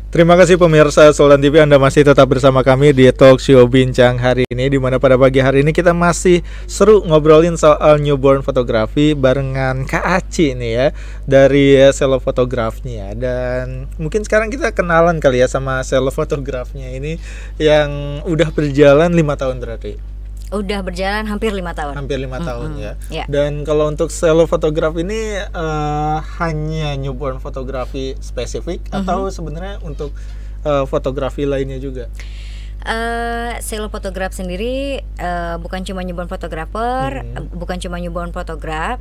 Terima kasih pemirsa Sultan TV, Anda masih tetap bersama kami di Talk Show Bincang hari ini, di mana pada pagi hari ini kita masih seru ngobrolin soal newborn fotografi barengan Kak Aci nih ya, dari selo fotografnya. Dan mungkin sekarang kita kenalan kali ya sama selo fotografnya ini yang udah berjalan 5 tahun berarti. Udah berjalan hampir 5 tahun. Hampir 5 tahun ya. Yeah. Dan kalau untuk selo fotograf ini hanya newborn fotografi spesifik atau sebenarnya untuk fotografi lainnya juga? Selo fotograf sendiri bukan cuma newborn fotografer, bukan cuma newborn fotograf,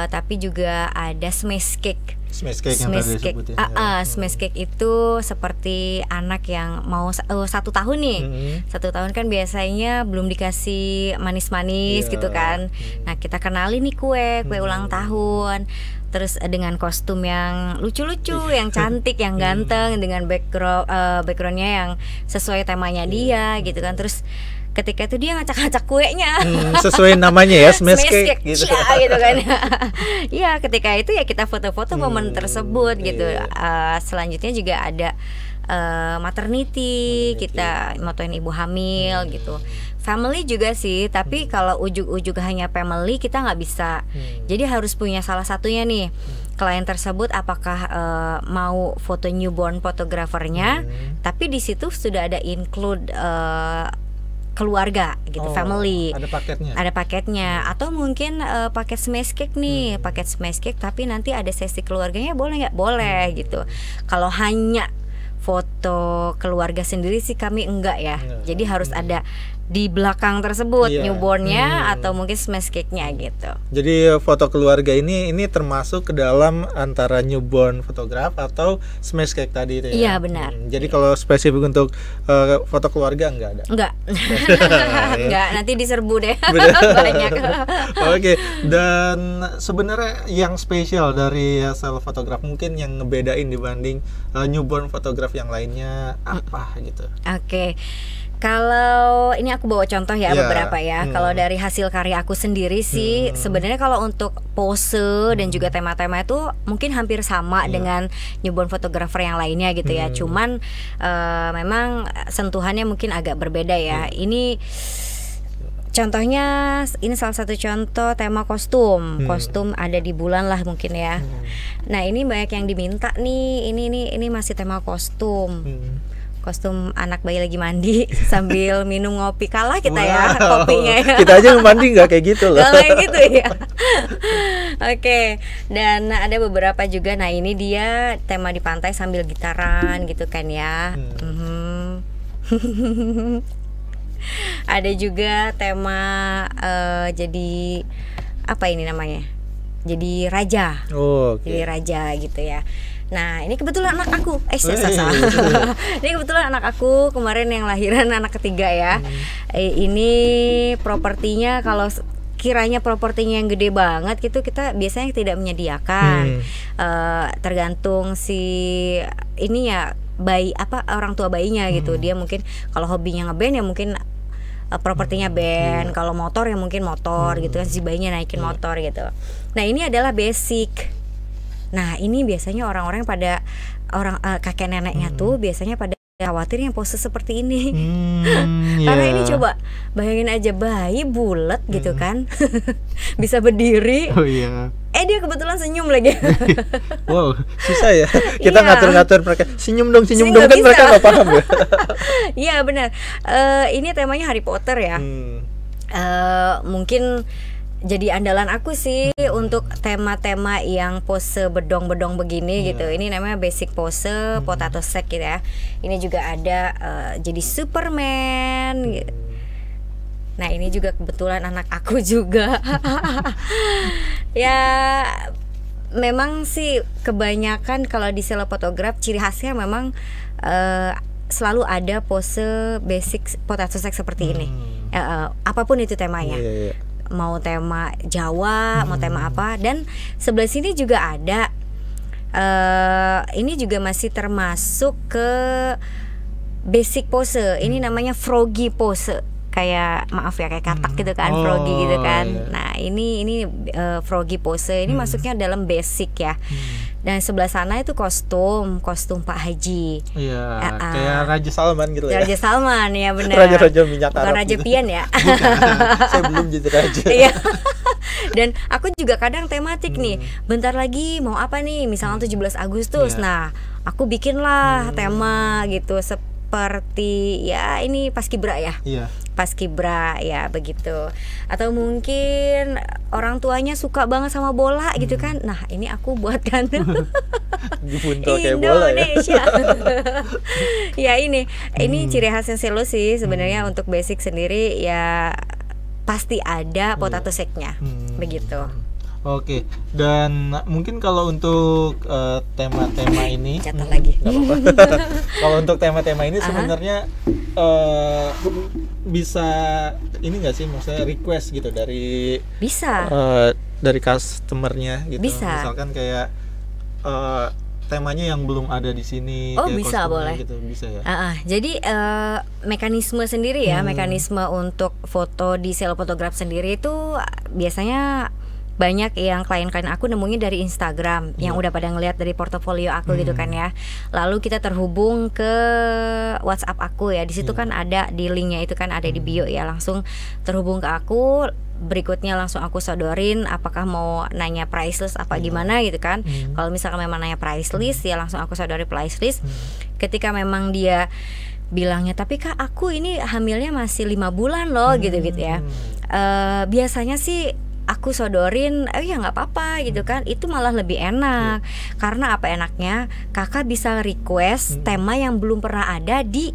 tapi juga ada smash cake. Smash cake yang tadi disebutin. Smash cake itu seperti anak yang mau 1 tahun nih. 1 tahun kan biasanya belum dikasih manis-manis gitu kan. Nah, kita kenalin nih kue ulang tahun. Terus dengan kostum yang lucu-lucu, yang cantik, yang ganteng, dengan backgroundnya yang sesuai temanya dia gitu kan. Terus ketika itu dia ngacak-ngacak kuenya, sesuai namanya ya, smash cake gitu. Ya, gitu kan. Iya, ketika itu ya kita foto-foto momen tersebut gitu. Selanjutnya juga ada maternity, kita motoin ibu hamil gitu. Family juga sih, tapi kalau ujuk-ujuk hanya family kita nggak bisa. Jadi harus punya salah satunya nih. Klien tersebut apakah mau foto newborn fotografernya, tapi di situ sudah ada include keluarga gitu, family. Ada paketnya. Atau mungkin paket smash cake nih, paket smash cake tapi nanti ada sesi keluarganya, boleh nggak? Boleh gitu. Kalau hanya foto keluarga sendiri sih kami enggak ya. Jadi harus ada di belakang tersebut newbornnya atau mungkin smash cake-nya gitu. Jadi foto keluarga ini termasuk ke dalam antara newborn fotograf atau smash cake tadi itu ya? Iya, benar. Jadi kalau spesifik untuk foto keluarga enggak ada? Enggak. Enggak, nanti diserbu deh. Banyak. Oke, dan sebenarnya yang spesial dari selo fotograf mungkin yang ngebedain dibanding newborn fotograf yang lainnya apa gitu? Oke. Kalau ini aku bawa contoh ya beberapa ya. Kalau dari hasil karya aku sendiri sih sebenarnya kalau untuk pose dan juga tema-tema itu mungkin hampir sama dengan newborn photographer yang lainnya gitu ya. Cuman memang sentuhannya mungkin agak berbeda ya. Ini contohnya, ini salah satu contoh tema kostum. Kostum ada di bulan lah mungkin ya. Nah, ini banyak yang diminta nih. Ini masih tema kostum. Kostum anak bayi lagi mandi sambil minum ngopi, kalah kita ya kopinya ya. Kita aja mandi nggak kayak gitu loh. Nggak kayak gitu ya. Oke, dan ada beberapa juga. Nah, ini dia tema di pantai sambil gitaran gitu kan ya. Ada juga tema jadi apa ini namanya? Jadi raja. Jadi raja gitu ya. Nah, ini kebetulan anak aku. Ini kebetulan anak aku kemarin yang lahiran, anak ketiga ya. Ini propertinya, kalau kiranya propertinya yang gede banget gitu, kita biasanya tidak menyediakan. Tergantung si ini ya, bayi orang tua bayinya gitu. Dia mungkin kalau hobinya ngeband ya mungkin propertinya band, kalau motor ya mungkin motor gitu kan, si bayinya naikin motor gitu. Nah, ini adalah basic. Nah, ini biasanya orang-orang pada kakek neneknya tuh biasanya pada khawatir yang pose seperti ini. Karena ini coba bayangin aja, bayi bulat gitu kan. Bisa berdiri. Dia kebetulan senyum lagi. Wow, susah ya. Kita ngatur-ngatur mereka. Senyum dong kan bisa. Mereka nggak paham ya. Iya, benar. Ini temanya Harry Potter ya. Mungkin jadi andalan aku sih untuk tema-tema yang pose bedong-bedong begini gitu. Ini namanya basic pose, potato sack gitu ya. Ini juga ada jadi Superman gitu. Nah, ini juga kebetulan anak aku juga. Ya, memang sih kebanyakan kalau di selo fotograf ciri khasnya memang selalu ada pose basic potato sack seperti ini. Apapun itu temanya. Mau tema Jawa, mau tema apa. Dan sebelah sini juga ada ini juga masih termasuk ke basic pose. Ini namanya froggy pose. Kayak kayak katak gitu kan, froggy gitu kan. Nah, ini froggy pose. Ini masuknya dalam basic ya. Dan sebelah sana itu kostum Pak Haji. Iya, kayak Raja Salman gitu ya. Raja Salman ya benar. Raja minyak Arab. Bukan Raja gitu. Pian ya. Saya belum jadi raja. Iya. Dan aku juga kadang tematik nih. Bentar lagi mau apa nih? Misalnya 17 Agustus. Nah, aku bikinlah tema gitu seperti ya ini Paskibra ya. Iya. Paskibra ya begitu. Atau mungkin orang tuanya suka banget sama bola gitu kan. Nah, ini aku buatkan dipuntel kayak bola ya. Ya ini ciri khasnya Selo sih sebenarnya. Untuk basic sendiri ya pasti ada potato shake-nya. Begitu. Oke, dan mungkin kalau untuk tema-tema ini catat lagi. Kalau untuk tema-tema ini sebenarnya bisa ini nggak sih, maksudnya request gitu dari dari customernya gitu. Bisa. Misalkan kayak temanya yang belum ada di sini. Oh bisa, boleh gitu. Bisa ya. Jadi mekanisme sendiri ya, mekanisme untuk foto di Selo Photograph sendiri itu biasanya banyak yang klien-klien aku nemunya dari Instagram yang udah pada ngeliat dari portofolio aku gitu kan ya. Lalu kita terhubung ke WhatsApp aku ya. Di situ kan ada di linknya itu kan ada di bio ya. Langsung terhubung ke aku. Berikutnya langsung aku sodorin apakah mau nanya price list apa gimana gitu kan. Kalau misalkan memang nanya price list ya langsung aku sodorin price list. Ketika memang dia bilangnya tapi Kak aku ini hamilnya masih 5 bulan loh gitu ya. Biasanya sih aku sodorin, ya nggak apa-apa gitu kan, itu malah lebih enak. Karena apa enaknya, kakak bisa request tema yang belum pernah ada di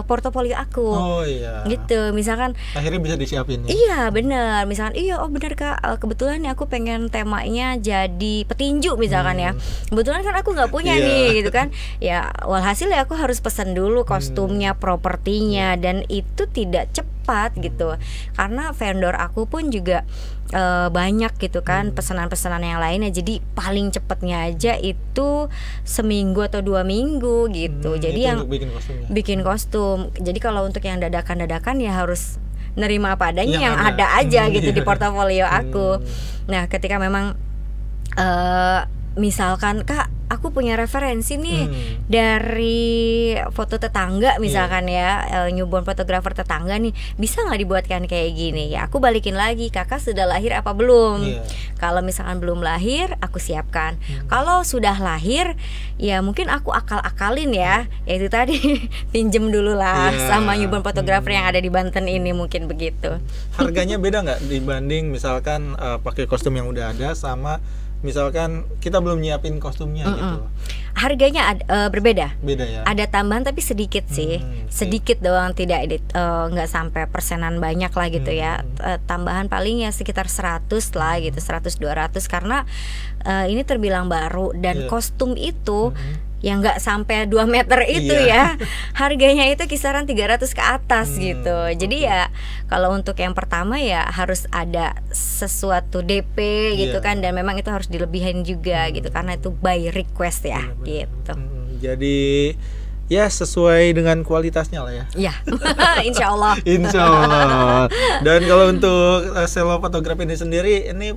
portofolio aku. Oh iya. Gitu, misalkan. Akhirnya bisa disiapin. Iya benar, misalkan oh benar Kak, kebetulan nih aku pengen temanya jadi petinju misalkan ya. Kebetulan kan aku nggak punya nih gitu kan. Ya walhasil ya aku harus pesan dulu kostumnya, propertinya, dan itu tidak cepat gitu. Karena vendor aku pun juga banyak gitu kan pesanan-pesanan yang lainnya, jadi paling cepatnya aja itu seminggu atau 2 minggu gitu. Jadi yang bikin kostum. Jadi kalau untuk yang dadakan ya harus nerima apa adanya yang ada aja gitu di portofolio aku. Nah ketika memang misalkan Kak aku punya referensi nih dari foto tetangga misalkan ya, newborn photographer tetangga nih, bisa nggak dibuatkan kayak gini ya, aku balikin lagi kakak sudah lahir apa belum. Kalau misalkan belum lahir aku siapkan. Kalau sudah lahir ya mungkin aku akal-akalin ya, yaitu tadi pinjem dulu lah sama newborn photographer yang ada di Banten ini, mungkin begitu. Harganya beda nggak dibanding misalkan pakai kostum yang udah ada sama misalkan kita belum nyiapin kostumnya gitu? Harganya berbeda. Beda ya. Ada tambahan tapi sedikit sih, sedikit doang, tidak nggak sampai persenan banyak lah gitu ya. Tambahan paling ya sekitar 100 lah gitu, 100-200 karena ini terbilang baru dan kostum itu yang nggak sampai 2 meter itu ya, harganya itu kisaran 300 ke atas gitu. Jadi ya kalau untuk yang pertama ya harus ada sesuatu DP gitu kan, dan memang itu harus dilebihin juga gitu karena itu by request ya gitu. Jadi ya sesuai dengan kualitasnya lah ya. Ya, insya Allah. Insya Allah. Dan kalau untuk Selo Photograph ini sendiri, ini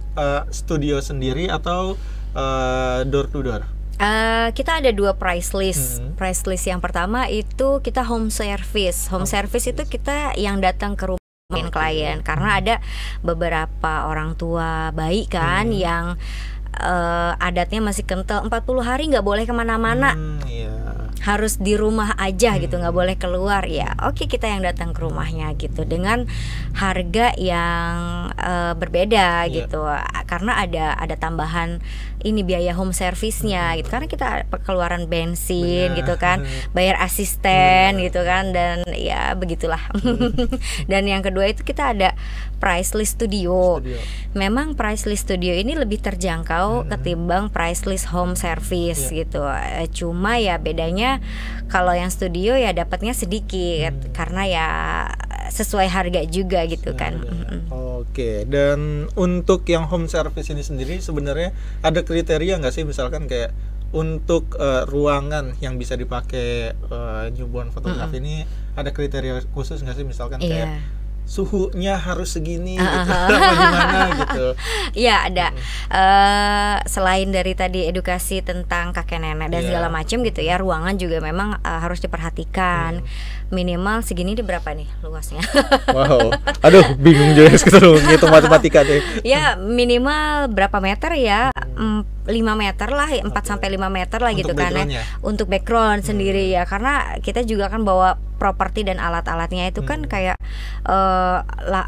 studio sendiri atau door to door? Kita ada 2 price list. Price list yang pertama itu kita home service. Home service itu kita yang datang ke rumah klien, karena ada beberapa orang tua bayi kan yang adatnya masih kental, 40 hari nggak boleh kemana-mana. Harus di rumah aja gitu, nggak boleh keluar ya. Oke, kita yang datang ke rumahnya gitu dengan harga yang berbeda gitu, karena ada tambahan ini biaya home service-nya gitu, karena kita keluaran bensin gitu kan, bayar asisten gitu kan, dan ya begitulah. Dan yang kedua itu kita ada price list studio. Memang price list studio ini lebih terjangkau ketimbang price list home service gitu. Cuma ya bedanya kalau yang studio ya dapatnya sedikit karena ya sesuai harga juga gitu kan. Oke, dan untuk yang home service ini sendiri sebenarnya ada kriteria nggak sih, misalkan kayak untuk ruangan yang bisa dipakai newborn photograph ini ada kriteria khusus nggak sih, misalkan kayak suhunya harus segini gitu, gimana gitu. Iya ada. Selain dari tadi edukasi tentang kakek nenek dan segala macam gitu ya, ruangan juga memang harus diperhatikan. Minimal segini di berapa nih luasnya? Wow, aduh bingung juga sekarang ngitung matematika deh. Ya minimal berapa meter ya? 5 meter lah, 4 sampai 5 meter lah gitu kan ya. Untuk background sendiri ya, karena kita juga kan bawa properti dan alat-alatnya itu kan kayak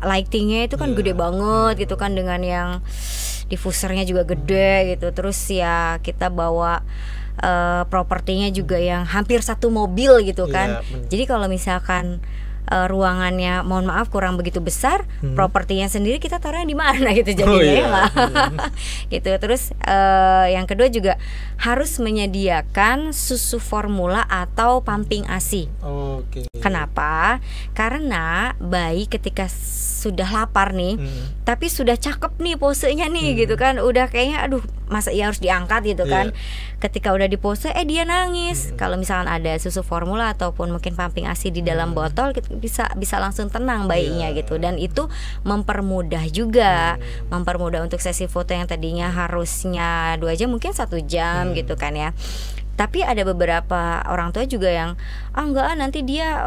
lightingnya itu kan gede banget gitu kan, dengan yang diffusernya juga gede gitu. Terus ya kita bawa propertinya juga yang hampir satu mobil gitu kan. Jadi kalau misalkan ruangannya mohon maaf kurang begitu besar, propertinya sendiri kita taruhnya di mana gitu jadinya gitu. Terus yang kedua juga harus menyediakan susu formula atau pumping ASI. Kenapa? Karena bayi ketika sudah lapar nih, tapi sudah cakep nih posenya nih gitu kan, udah kayaknya aduh masa iya harus diangkat gitu kan. Ketika udah di pose dia nangis. Kalau misalkan ada susu formula ataupun mungkin pumping ASI di dalam botol, bisa langsung tenang bayinya gitu. Dan itu mempermudah juga, mempermudah untuk sesi foto yang tadinya harusnya 2 jam mungkin 1 jam gitu kan ya. Tapi ada beberapa orang tua juga yang enggak nanti dia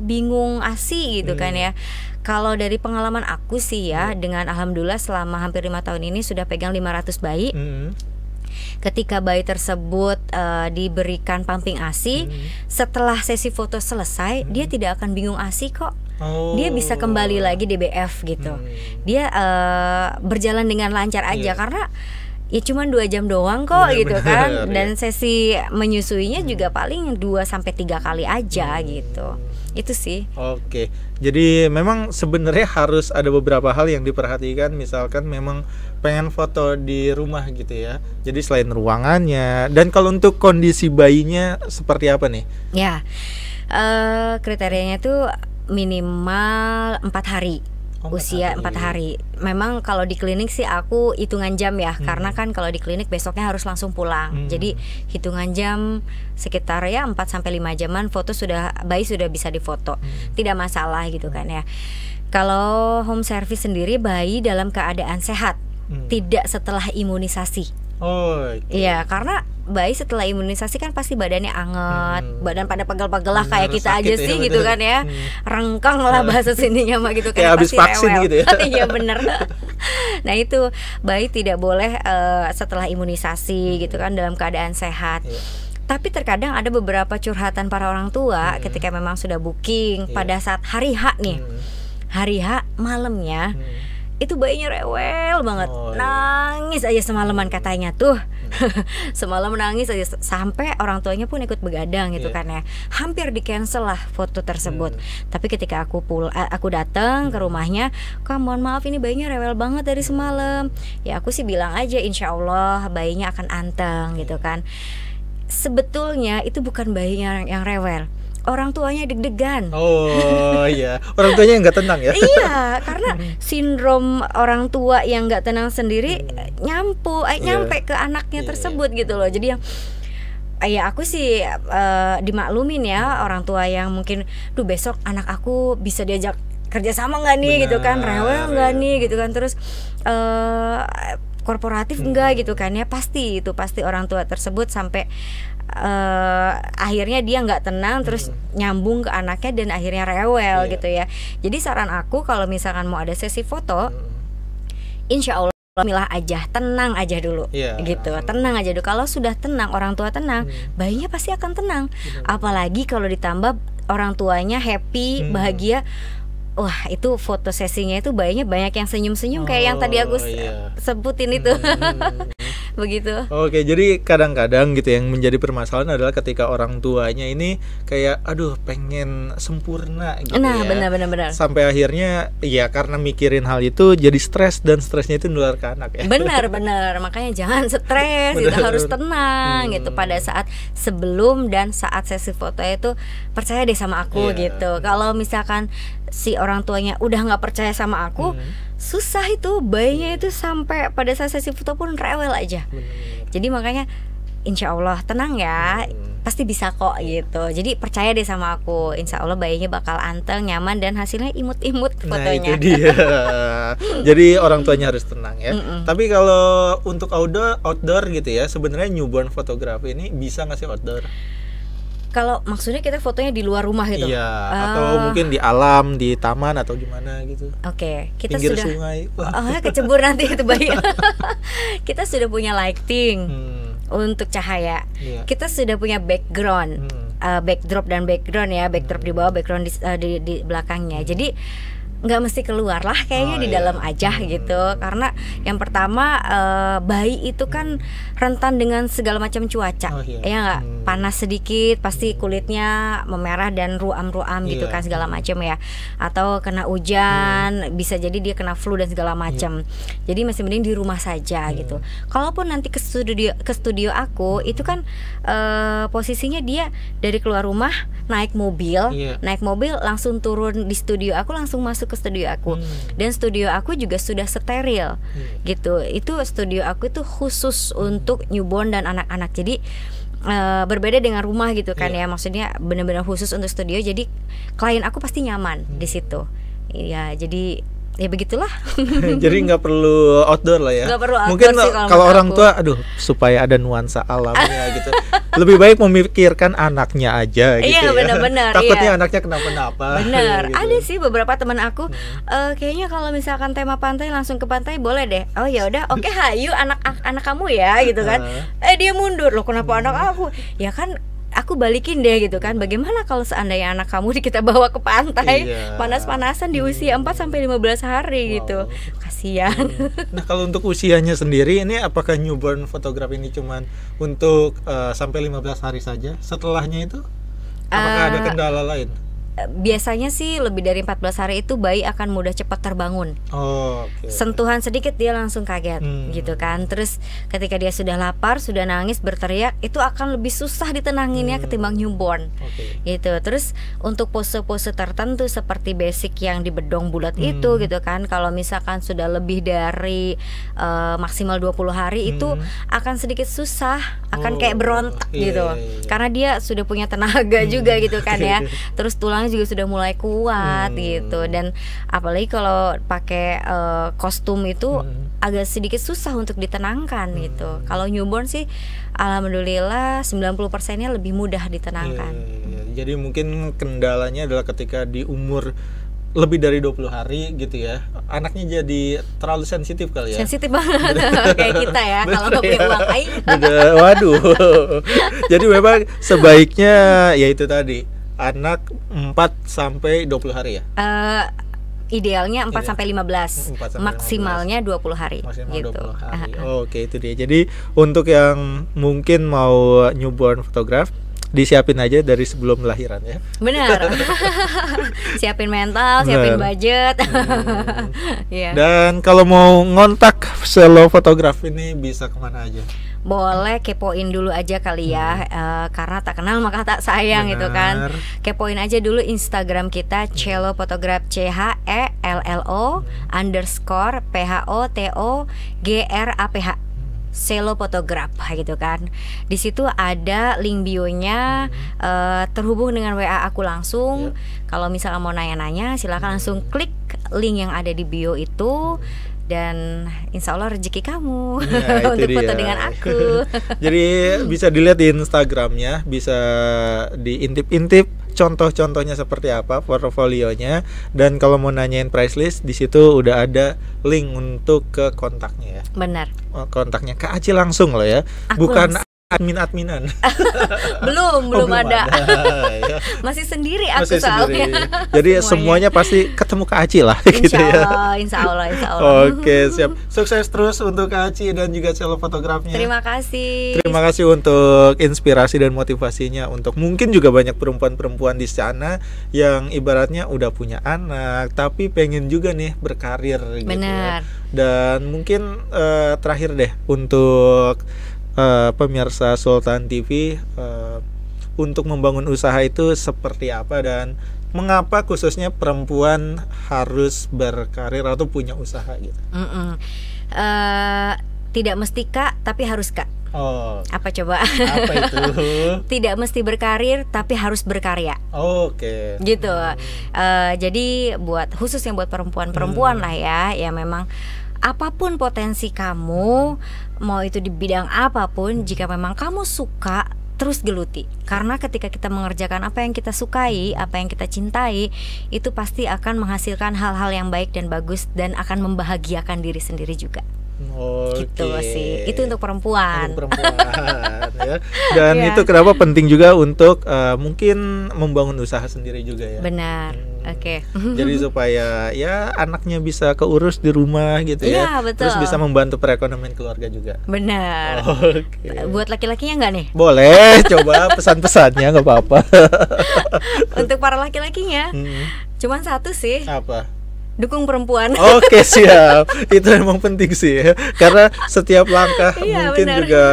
bingung ASI gitu kan ya. Kalau dari pengalaman aku sih ya, dengan alhamdulillah selama hampir 5 tahun ini sudah pegang 500 bayi. Ketika bayi tersebut diberikan pumping ASI, setelah sesi foto selesai, dia tidak akan bingung ASI kok. Dia bisa kembali lagi DBF gitu. Dia berjalan dengan lancar aja karena ya cuma 2 jam doang kok gitu kan. Dan sesi menyusuinya juga paling 2 sampai 3 kali aja gitu. Itu sih. Oke. Jadi memang sebenarnya harus ada beberapa hal yang diperhatikan. Misalkan memang pengen foto di rumah gitu ya. Jadi selain ruangannya, dan kalau untuk kondisi bayinya seperti apa nih? Ya, kriterianya tuh minimal 4 hari. Usia 4 hari. Memang kalau di klinik sih aku hitungan jam ya, karena kan kalau di klinik besoknya harus langsung pulang. Jadi hitungan jam sekitar ya 4 sampai 5 jaman bayi sudah bisa difoto. Tidak masalah gitu kan ya. Kalau home service sendiri bayi dalam keadaan sehat, tidak setelah imunisasi. Iya, karena bayi setelah imunisasi kan pasti badannya anget, badan pada pegel-pegel lah kayak kita aja sih gitu kan ya. Rengkang lah bahasa sininya mah gitu kan, kayak habis vaksin rewel gitu ya. Iya bener. Nah itu bayi tidak boleh setelah imunisasi gitu kan, dalam keadaan sehat. Tapi terkadang ada beberapa curhatan para orang tua ketika memang sudah booking pada saat hari H nih. Hari H malamnya itu bayinya rewel banget, nangis aja semalaman katanya tuh. Semalam nangis aja sampai orang tuanya pun ikut begadang gitu kan ya. Hampir di cancel lah foto tersebut. Tapi ketika aku datang ke rumahnya, "Kak, mohon maaf ini bayinya rewel banget dari semalam." Ya aku sih bilang aja insya Allah bayinya akan anteng gitu kan. Sebetulnya itu bukan bayinya yang rewel, orang tuanya deg-degan. Orang tuanya nggak tenang ya. Iya, karena sindrom orang tua yang nggak tenang sendiri nyampe ke anaknya tersebut gitu loh. Jadi yang aku sih dimaklumin ya orang tua yang mungkin, duh besok anak aku bisa diajak kerja sama nggak nih gitu kan, rewel nggak nih gitu kan, terus korporatif enggak gitu kan ya. Pasti orang tua tersebut sampai akhirnya dia nggak tenang, terus nyambung ke anaknya dan akhirnya rewel gitu ya. Jadi saran aku kalau misalkan mau ada sesi foto, insya Allah milah aja, tenang aja dulu gitu, tenang aja dulu. Kalau sudah tenang, orang tua tenang, bayinya pasti akan tenang. Apalagi kalau ditambah orang tuanya happy, bahagia. Wah itu foto sesinya itu bayinya banyak yang senyum-senyum kayak yang tadi aku sebutin itu. Begitu. Oke, jadi kadang-kadang gitu yang menjadi permasalahan adalah ketika orang tuanya ini kayak aduh pengen sempurna gitu ya. Benar. Sampai akhirnya ya karena mikirin hal itu jadi stres, dan stresnya itu nular ke anak ya. Benar. Makanya jangan stres, gitu, harus tenang gitu pada saat sebelum dan saat sesi foto itu. Percaya deh sama aku gitu. Kalau misalkan si orang tuanya udah nggak percaya sama aku, susah itu bayinya itu sampai pada saat sesi foto pun rewel aja. Jadi makanya insya Allah tenang ya. pasti bisa kok gitu. Jadi percaya deh sama aku, insya Allah bayinya bakal anteng, nyaman, dan hasilnya imut-imut fotonya. Nah itu dia. Jadi orang tuanya harus tenang ya. Tapi kalau untuk outdoor gitu ya, sebenarnya newborn fotografi ini bisa nggak sih outdoor? Kalau maksudnya kita fotonya di luar rumah gitu? Iya, atau mungkin di alam, di taman atau gimana gitu. Oke, kita pinggir sudah sungai. Kecebur nanti itu bayi. Kita sudah punya lighting untuk cahaya. Kita sudah punya background, backdrop dan background ya, backdrop di bawah, background di belakangnya. Jadi nggak mesti keluar lah, kayaknya di dalam aja gitu. Karena yang pertama bayi itu kan rentan dengan segala macam cuaca, ya nggak, panas sedikit pasti kulitnya memerah dan ruam-ruam gitu kan, segala macam ya. Atau kena hujan, bisa jadi dia kena flu dan segala macam. Jadi masih mending di rumah saja gitu. Kalaupun nanti ke studio aku itu kan posisinya dia dari keluar rumah naik mobil langsung turun di studio aku, langsung masuk ke studio aku. Dan studio aku juga sudah steril gitu. Itu studio aku itu khusus untuk newborn dan anak-anak. Jadi berbeda dengan rumah gitu kan ya. Maksudnya benar-benar khusus untuk studio. Jadi klien aku pasti nyaman di situ. Ya, jadi ya begitulah. Jadi nggak perlu outdoor lah ya. Nggak perlu outdoor. Mungkin sih kalau orang tua, supaya ada nuansa alamnya gitu, lebih baik memikirkan anaknya aja gitu. Iya, benar-benar. Takutnya anaknya kenapa-napa. Benar. Gitu. Ada sih beberapa teman aku, kayaknya kalau misalkan tema pantai langsung ke pantai boleh deh. Oh ya udah, oke, hayu anak kamu ya gitu kan. Dia mundur, loh kenapa anak aku? Ya kan aku balikin deh gitu kan. Bagaimana kalau seandainya anak kamu kita bawa ke pantai panas-panasan di usia 4-15 hari gitu. Kasihan. Nah, kalau untuk usianya sendiri ini apakah newborn fotografi ini cuman untuk sampai 15 hari saja? Setelahnya itu apakah ada kendala lain? Biasanya sih lebih dari 14 hari itu bayi akan mudah cepat terbangun. Sentuhan sedikit dia langsung kaget gitu kan. Terus ketika dia sudah lapar, sudah nangis, berteriak, itu akan lebih susah ditenanginnya ketimbang newborn gitu. Terus untuk pose-pose tertentu seperti basic yang di bedong bulat itu gitu kan, kalau misalkan sudah lebih dari maksimal 20 hari itu akan sedikit susah, akan kayak berontak gitu. Karena dia sudah punya tenaga juga gitu kan ya. Terus tulangnya juga sudah mulai kuat gitu. Dan apalagi kalau pakai kostum itu agak sedikit susah untuk ditenangkan gitu. Kalau newborn sih alhamdulillah 90%-nya lebih mudah ditenangkan. Jadi mungkin kendalanya adalah ketika di umur lebih dari 20 hari gitu ya, anaknya jadi terlalu sensitif kali ya. Sensitif banget. Kayak kita ya, kalau nggak punya uang waduh. Jadi memang sebaiknya ya itu tadi, anak 4-20 hari ya? Idealnya 4-15, maksimalnya 20 hari. Maksimal gitu. 20 hari. Oke, itu dia. Jadi untuk yang mungkin mau newborn photograph, disiapin aja dari sebelum lahiran ya. Benar. Siapin mental, siapin budget. Dan kalau mau ngontak Selo Fotografi ini bisa kemana aja? Boleh kepoin dulu aja kali ya, karena tak kenal maka tak sayang. Gitu kan. Kepoin aja dulu Instagram kita, Cello Photograph, CHELLO_PHOTOGRAPH, Selo Photograph gitu kan. Di situ ada link bionya, terhubung dengan WA aku langsung. Kalau misalnya mau nanya-nanya, silakan langsung klik link yang ada di bio itu. Dan insya Allah rezeki kamu untuk foto dengan aku. Jadi bisa dilihat di Instagramnya, bisa diintip-intip contoh-contohnya seperti apa, portofolionya. Dan kalau mau nanyain price list, di situ udah ada link untuk ke kontaknya ya. Benar. Kontaknya Kak Aci langsung loh ya, bukan admin-adminan. belum ada. Ya. Masih sendiri aku soalnya. Jadi semuanya pasti ketemu Kak Aci lah gitu ya. Insya Allah. Oke, siap. Sukses terus untuk Kak Aci dan juga Cello Fotografnya. Terima kasih. Terima kasih untuk inspirasi dan motivasinya untuk mungkin juga banyak perempuan-perempuan di sana yang ibaratnya udah punya anak tapi pengen juga nih berkarir gitu. Benar. Ya. Dan mungkin terakhir deh untuk pemirsa Sultan TV, untuk membangun usaha itu seperti apa dan mengapa khususnya perempuan harus berkarir atau punya usaha gitu? Tidak mesti Kak, tapi harus Kak. Oh. Apa coba? Apa itu? Tidak mesti berkarir, tapi harus berkarya. Oke. Gitu. Jadi khususnya buat perempuan lah ya memang apapun potensi kamu, mau itu di bidang apapun, jika memang kamu suka, terus geluti. Karena ketika kita mengerjakan apa yang kita sukai, apa yang kita cintai, itu pasti akan menghasilkan hal-hal yang baik dan bagus, dan akan membahagiakan diri sendiri juga. Gitu sih. Itu untuk perempuan. Ya. Dan itu kenapa penting juga untuk mungkin membangun usaha sendiri juga ya. Benar. Oke. Jadi supaya ya anaknya bisa keurus di rumah gitu ya. Iya, betul. Terus bisa membantu perekonomian keluarga juga. Benar. Buat laki-lakinya nggak nih? Boleh, coba pesan-pesannya nggak apa-apa. Untuk para laki-lakinya, cuman satu sih. Apa? Dukung perempuan. Oke, siap. Itu emang penting sih ya. Karena setiap langkah mungkin bener. Juga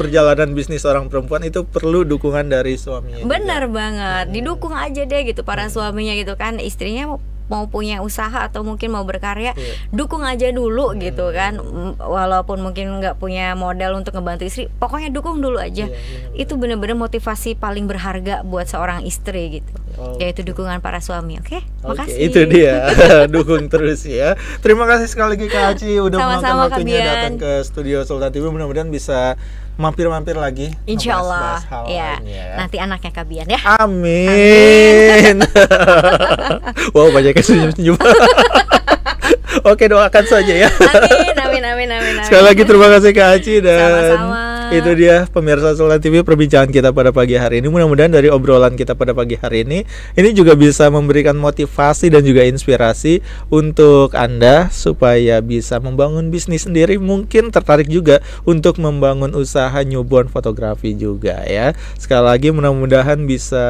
perjalanan bisnis seorang perempuan itu perlu dukungan dari suaminya. Benar banget. Didukung aja deh gitu para suaminya gitu kan. Istrinya mau punya usaha atau mungkin mau berkarya, dukung aja dulu gitu kan. Walaupun mungkin nggak punya modal untuk ngebantu istri, pokoknya dukung dulu aja. Itu bener-bener motivasi paling berharga buat seorang istri gitu. Yaitu dukungan para suami. Oke, makasih. Itu dia. Dukung terus ya. Terima kasih sekali lagi Kak Aci udah meluangkan waktunya datang ke studio Sultan TV. Mudah-mudahan bisa mampir-mampir lagi. Insya Allah. Ya. Nanti anaknya Kak Bian ya. Amin. Wow, banyak yang senyum-senyum. Oke, doakan saja ya. Amin. Sekali lagi terima kasih Kak Aci, dan sama-sama. Itu dia pemirsa Sultan TV, perbincangan kita pada pagi hari ini. Mudah-mudahan dari obrolan kita pada pagi hari ini juga bisa memberikan motivasi dan juga inspirasi untuk Anda supaya bisa membangun bisnis sendiri. Mungkin tertarik juga untuk membangun usaha newborn fotografi juga ya. Sekali lagi mudah-mudahan bisa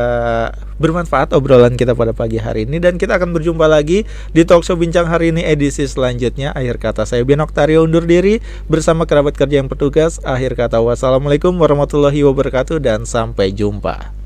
bermanfaat obrolan kita pada pagi hari ini, dan kita akan berjumpa lagi di Talkshow Bincang hari ini edisi selanjutnya. Akhir kata saya Bian Oktario undur diri bersama kerabat kerja yang bertugas. Akhir kata wassalamualaikum warahmatullahi wabarakatuh dan sampai jumpa.